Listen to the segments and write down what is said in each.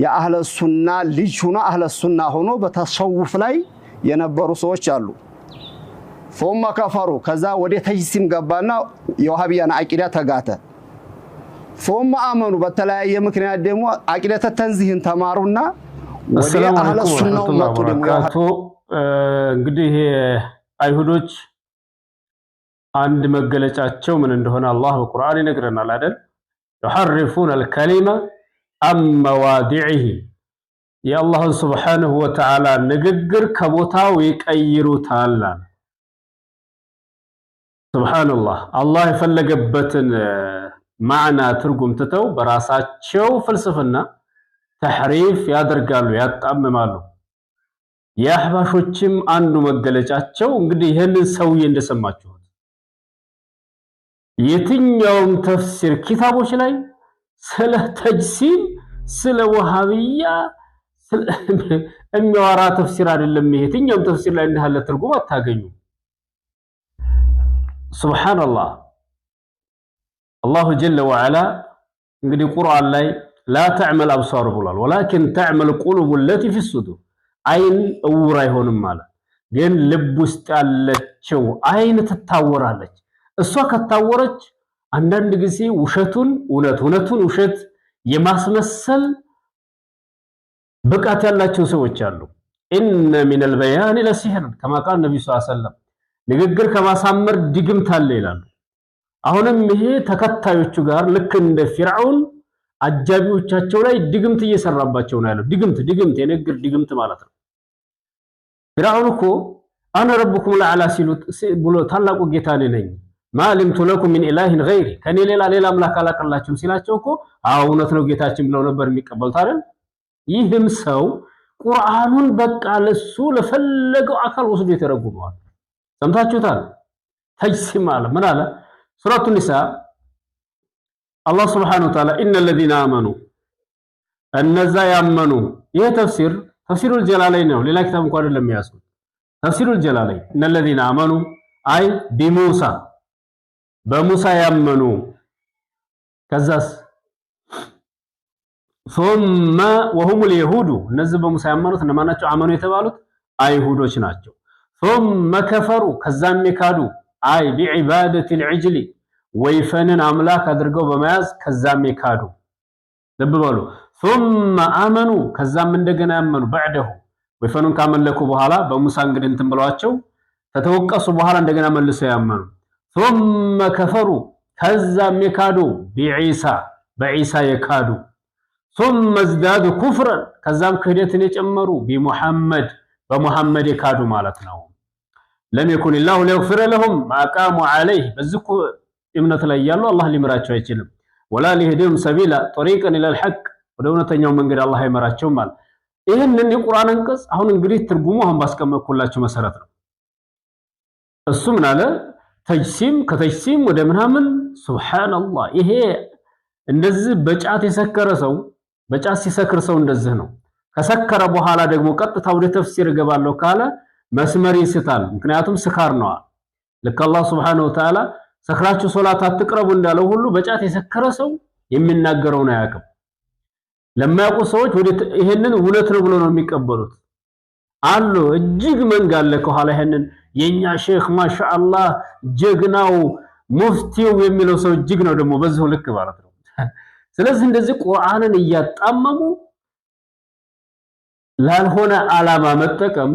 የአህለ ሱና ልጅ ሆኖ አህለ ሱና ሆኖ በተሰውፍ ላይ የነበሩ ሰዎች አሉ። ثم كفروا ከዛ ወደ ተጅሲም ገባና የዋሃቢያን አቂዳ ተጋተ። ثم آمنوا በተለያየ ምክንያት ደግሞ አቂደተ ተንዚህን ተማሩና ወደ አህለ ሱናው መጡ። ደግሞ እንግዲህ አይሁዶች አንድ መገለጫቸው ምን እንደሆነ አላህ በቁርአን ይነግረናል አይደል? يحرفون الكلمة عن مواضعه የአላህ ሱብሓነሁ ወተዓላ ንግግር ከቦታው ይቀይሩታል። ሱብሃንአላህ አላህ የፈለገበትን ማዕና ትርጉም ትተው በራሳቸው ፍልስፍና ተሕሪፍ ያደርጋሉ፣ ያጣምማሉ። የአህባሾችም አንዱ መገለጫቸው እንግዲህ ይሄንን ሰውዬ እንደሰማችሁት የትኛውም ተፍሲር ኪታቦች ላይ ስለ ተጅሲም ስለ ወሃቢያ የሚያወራ ተፍሲር አይደለም። የትኛውም ተፍሲር ላይ እንዳለ ትርጉም አታገኙ። ሱብሃንአላህ አላሁ ጀለ ወዐላ እንግዲህ ቁርአን ላይ ላ ተዕመል አብሳር ብሏል። ወላኪን ተዕመል ቁሉቡ ለቲ ፊ ሱዱር አይን እውር አይሆንም ማለት ግን ልብ ውስጥ ያለችው አይን ትታወራለች። እሷ ከታወረች አንዳንድ ጊዜ ውሸቱን እውነት እውነቱን ውሸት የማስመሰል ብቃት ያላቸው ሰዎች አሉ። ኢነ ሚነል በያን ለሲህር ከማ ቃል ነብዩ ሰለላሁ ዐለይሂ ወሰለም ንግግር ከማሳመር ድግምት አለ ይላሉ። አሁንም ይሄ ተከታዮቹ ጋር ልክ እንደ ፊርዓውን አጃቢዎቻቸው ላይ ድግምት እየሰራባቸው ነው ያለው። ድግምት የንግግር ድግምት ማለት ነው። ፊርዓውን እኮ አነ ረብኩም ለዓላ ሲሉት ብሎ ታላቁ ጌታ ነኝ ማልምቱ ለኩም ሚን ኢላሂን ገይሪ ከኔ ሌላ አምላክ አላቀላችሁም ሲላቸው እኮ እውነት ነው ጌታችን ብለው ነበር የሚቀበሉት አይደል? ይህም ሰው ቁርአኑን በቃ ለሱ ለፈለገው አካል ወስዶ የተረጉመዋል። ሰምታችሁታል? ተጅሲም አለ ምን አለ? ሱረቱ ኒሳ አላህ ሱብሓነሁ ወተዓላ ኢነል ለዚነ አመኑ እነዛ ያመኑ። ይሄ ተፍሲሩል ጀላለይን ነው። ሌላ ኪታብ እንኳን አይደለም የሚያስቡት። ተፍሲሩል ጀላለይን ኢነል ለዚነ አመኑ አይ ቢሙሳ በሙሳ ያመኑ ከዛስ ثم وهم اليهود እነዚህ በሙሳ ያመኑት እነማን ናቸው? አመኑ የተባሉት አይሁዶች ናቸው። ثم كفروا ከዛም የካዱ አይ ቢዒባደት العجل ወይፈንን አምላክ አድርገው በመያዝ ከዛም የካዱ ልብ በሉ። ثم آمنوا ከዛም እንደገና ያመኑ بعده ወይፈኑን ካመለኩ በኋላ በሙሳ እንግዲህ እንትን ብለዋቸው ተተወቀሱ በኋላ እንደገና መልሰው ያመኑ። ثم كفروا ከዛም የካዱ በዒሳ የካዱ ثم ازدادوا كفرا ከዛም ክህደትን የጨመሩ በሙሐመድ የካዱ ማለት ነው። لم يكن الله ليغفر لهم ما قاموا عليه በዝኩ እምነት ላይ ያሉ አላህ ሊመራቸው አይችልም። ولا ليهديهم سبيلا طريقا الى الحق ወደ እውነተኛው መንገድ አላህ አይመራቸው ማለት። ይሄንን የቁርአን አንቀጽ አሁን እንግዲህ ትርጉሙ አሁን ባስቀመጥኩላችሁ መሰረት ነው። እሱ ምን አለ? ተጅሲም ከተጅሲም ወደ ምናምን ሱብሃንአላህ። ይሄ እንደዚህ በጫት የሰከረ ሰው በጫት ሲሰክር ሰው እንደዚህ ነው። ከሰከረ በኋላ ደግሞ ቀጥታ ወደ ተፍሲር ገባለሁ ካለ መስመር ይስታል። ምክንያቱም ስካር ነው። ልክ አላህ ሱብሓነሁ ወተዓላ ሰክራችሁ ሶላት አትቅረቡ እንዳለው ሁሉ በጫት የሰከረ ሰው የሚናገረውን አያውቅም። ለማያውቁ ሰዎች ይሄንን እውነት ነው ብሎ ነው የሚቀበሉት አሉ። እጅግ መንጋለ ከኋላ ይሄንን የኛ ሼክ ማሻአላህ ጀግናው ሙፍቲው የሚለው ሰው እጅግ ነው ደግሞ በዚሁ ልክ ማለት ነው። ስለዚህ እንደዚህ ቁርአንን እያጣመሙ ላልሆነ ዓላማ መጠቀም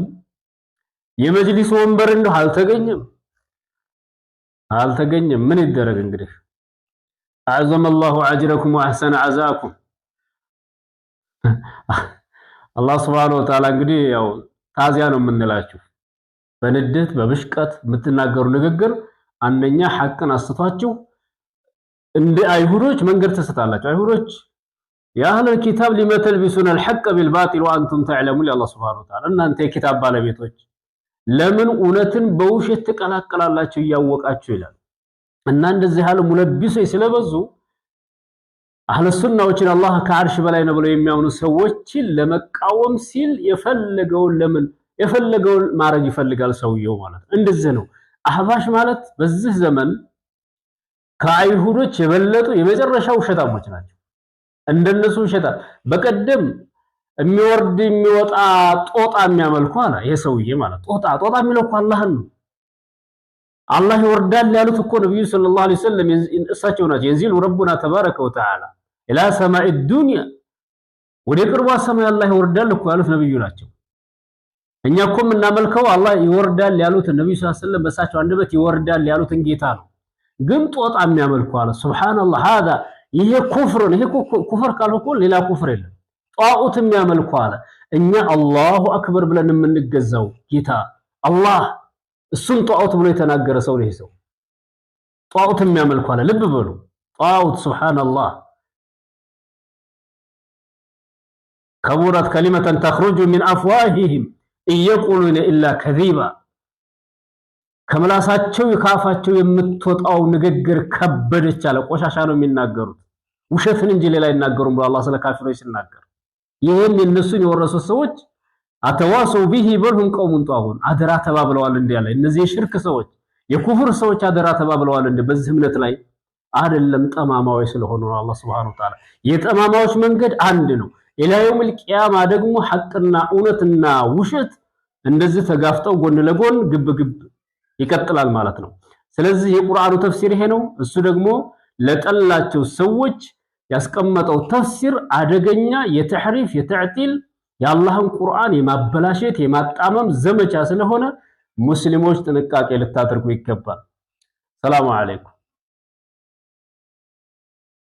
የመጅሊስ ወንበር እንደው አልተገኘም። ምን ይደረግ እንግዲህ አዕዘመ አላሁ አጅረኩም ወአሕሰነ ዐዛኩም። አላህ ሱብሓነሁ ወተዓላ እንግዲህ ያው ታዚያ ነው የምንላችሁ። በንዴት በብሽቀት የምትናገሩ ንግግር አንደኛ ሐቅን አስተቷችሁ እንደ አይሁዶች መንገድ ተሰጣላችሁ። አይሁዶች የአህለል ኪታብ ሊመተልቢሱን አልሐቅ ቢልባጢል ወአንቱም ተዕለሙን አላህ ሱብሓነሁ ወተዓላ እናንተ የኪታብ ባለቤቶች ለምን እውነትን በውሸት ተቀላቀላላችሁ እያወቃችሁ ይላል። እና እንደዚህ ያለ ሙለቢሶች ስለበዙ አህለ ሱናዎችን አላህ ከአርሽ በላይ ነው ብለው የሚያምኑ ሰዎችን ለመቃወም ሲል የፈለገውን ማድረግ ይፈልጋል ሰውየው ማለት ነው። እንደዚህ ነው አህባሽ ማለት በዚህ ዘመን ከአይሁዶች የበለጡ የመጨረሻው ውሸታሞች ናቸው። እንደነሱ ውሸታ በቀደም የሚወርድ የሚወጣ ጦጣ የሚያመልኩ አለ። ይሄ ሰውዬ ማለት ጦጣ የሚለው እኮ አላህን ነው። አላህ ይወርዳል ያሉት እኮ ነብዩ ሰለላሁ ዐለይሂ ወሰለም እሳቸው ናቸው። የንዚሉ ረቡና ተባረከ ወተዓላ ኢላ ሰማኢ ዱንያ ወደ ቅርቧ ሰማይ አላህ ይወርዳል እኮ ያሉት ነብዩ ናቸው። እኛ እኮ የምናመልከው አላህ ይወርዳል ያሉት ነብዩ ሰለላሁ ዐለይሂ ወሰለም በሳቸው አንደበት ይወርዳል ያሉትን ጌታ ነው። ግን ጦጣ የሚያመልኩ አለ። ሱብሃንአላህ هذا ይሄ ኩፍር ነው። ይሄ ኩፍር ካልሆነ ሌላ ኩፍር የለም። ጣዖት የሚያመልኩ አለ። እኛ አላሁ አክበር ብለን የምንገዛው ጌታ አላህ እሱን ጣዖት ብሎ የተናገረ ሰው ነው። ይሄ ሰው ጣዖት የሚያመልኩ አለ። ልብ በሉ ጣዖት ሱብሃንአላህ ከቡረት ከሊመተን ተخرج من افواههم እየቁሉነ ኢላ ከዚባ ከመላሳቸው ካፋቸው የምትወጣው ንግግር ከበደች አለ። ቆሻሻ ነው የሚናገሩት ውሸትን እንጂ ሌላ አይናገሩም ብሎ አላህ ስለ ካፊሮች ሲናገር ይሄን የነሱን የወረሱ ሰዎች አተዋሰው ቢሂ በልሁም ቀውሙን ጧጉን አደራ ተባብለዋል እንዴ ያለ እነዚህ የሽርክ ሰዎች የኩፍር ሰዎች አደራ ተባብለዋል እንዴ በዚህ እምነት ላይ አይደለም ጠማማዎች ስለሆኑ ነው። አላህ Subhanahu Wa Ta'ala የጠማማዎች መንገድ አንድ ነው። ኢላየውል ቂያማ ደግሞ ሐቅና እውነትና ውሸት እንደዚህ ተጋፍጠው ጎን ለጎን ግብግብ ይቀጥላል ማለት ነው። ስለዚህ የቁርአኑ ተፍሲር ይሄ ነው። እሱ ደግሞ ለጠላቸው ሰዎች ያስቀመጠው ተፍሲር አደገኛ የተሕሪፍ የተዕጢል የአላህን ቁርአን የማበላሸት የማጣመም ዘመቻ ስለሆነ ሙስሊሞች ጥንቃቄ ልታደርጉ ይገባል። ሰላም አለይኩም።